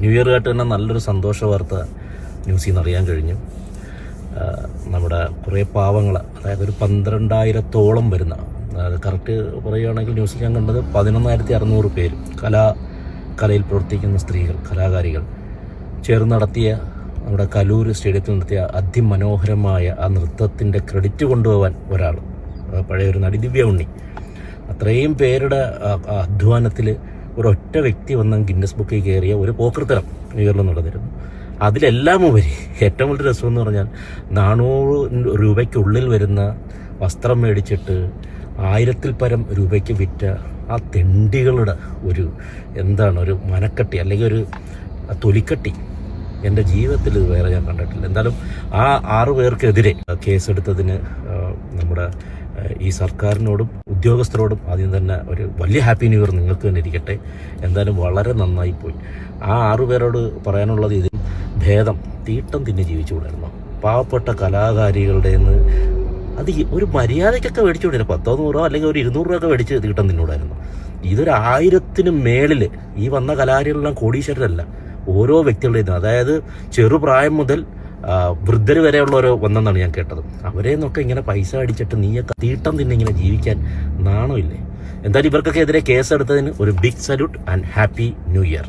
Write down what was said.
New year ആയിട്ട് തന്നെ നല്ലൊരു സന്തോഷ വാർത്ത ന്യൂസിൽ നിന്ന് അറിയാൻ കഴിഞ്ഞു. നമ്മുടെ കുറേ പാവങ്ങൾ, അതായത് ഒരു 12,000-ഓളം വരുന്ന, കറക്റ്റ് പറയുകയാണെങ്കിൽ ന്യൂസിൽ ഞാൻ കണ്ടത് 11,600 പേര് കലയിൽ പ്രവർത്തിക്കുന്ന സ്ത്രീകൾ, കലാകാരികൾ ചേർന്ന് നടത്തിയ, നമ്മുടെ കലൂർ സ്റ്റേഡിയത്തിൽ നടത്തിയ അതിമനോഹരമായ ആ നൃത്തത്തിൻ്റെ ക്രെഡിറ്റ് കൊണ്ടുപോകാൻ ഒരാൾ, പഴയൊരു നടി ദിവ്യ ഉണ്ണി, അത്രയും പേരുടെ അധ്വാനത്തിൽ ഒരൊറ്റ വ്യക്തി വന്ന ഗിന്നസ് ബുക്കിൽ കയറിയ ഒരു പോക്കൃത്തരം ന്യൂ ഇയറിൽ നടന്നിരുന്നു. അതിലെല്ലാം ഉപരി ഏറ്റവും വലിയ രസമെന്ന് പറഞ്ഞാൽ 400 രൂപയ്ക്കുള്ളിൽ വരുന്ന വസ്ത്രം മേടിച്ചിട്ട് 1000-ൽ പരം രൂപയ്ക്ക് വിറ്റ ആ തെണ്ടികളുടെ ഒരു ഒരു മനക്കട്ടി, അല്ലെങ്കിൽ ഒരു തൊലിക്കട്ടി എൻ്റെ ജീവിതത്തിൽ വേറെ ഞാൻ കണ്ടിട്ടില്ല. എന്തായാലും ആ 6 പേർക്കെതിരെ കേസെടുത്തതിന് നമ്മുടെ ഈ സർക്കാരിനോടും ഉദ്യോഗസ്ഥരോടും ആദ്യം തന്നെ ഒരു വലിയ ഹാപ്പി ന്യൂ ഇയർ നിങ്ങൾക്ക് തന്നെ ഇരിക്കട്ടെ. എന്തായാലും വളരെ നന്നായി പോയി. ആ 6 പേരോട് പറയാനുള്ളത്, ഇതിൽ ഭേദം തീട്ടം തിന്ന് ജീവിച്ചുകൂടായിരുന്നു. പാവപ്പെട്ട കലാകാരികളുടെ അത് ഒരു മര്യാദയ്ക്കൊക്കെ മേടിച്ചു വിടില്ല. 100-100 അല്ലെങ്കിൽ ഒരു 200 രൂപയൊക്കെ മേടിച്ച് തീട്ടം തിന്നൂടായിരുന്നു. ഇതൊരു 1000-ന് മേളിൽ ഈ വന്ന കലാകാരികളെല്ലാം കോടീശ്വരരല്ല, ഓരോ വ്യക്തികളുടെയും, അതായത് ചെറുപ്രായം മുതൽ വൃദ്ധർ വരെയുള്ളവരോ വന്നെന്നാണ് ഞാൻ കേട്ടത്. അവരെ നിന്നൊക്കെ ഇങ്ങനെ പൈസ അടിച്ചിട്ട് നീയൊക്കെ തീട്ടം തിന്നിങ്ങനെ ജീവിക്കാൻ നാണമില്ലേ? എന്തായാലും ഇവർക്കൊക്കെ എതിരെ കേസെടുത്തതിന് ഒരു big salute and happy new year.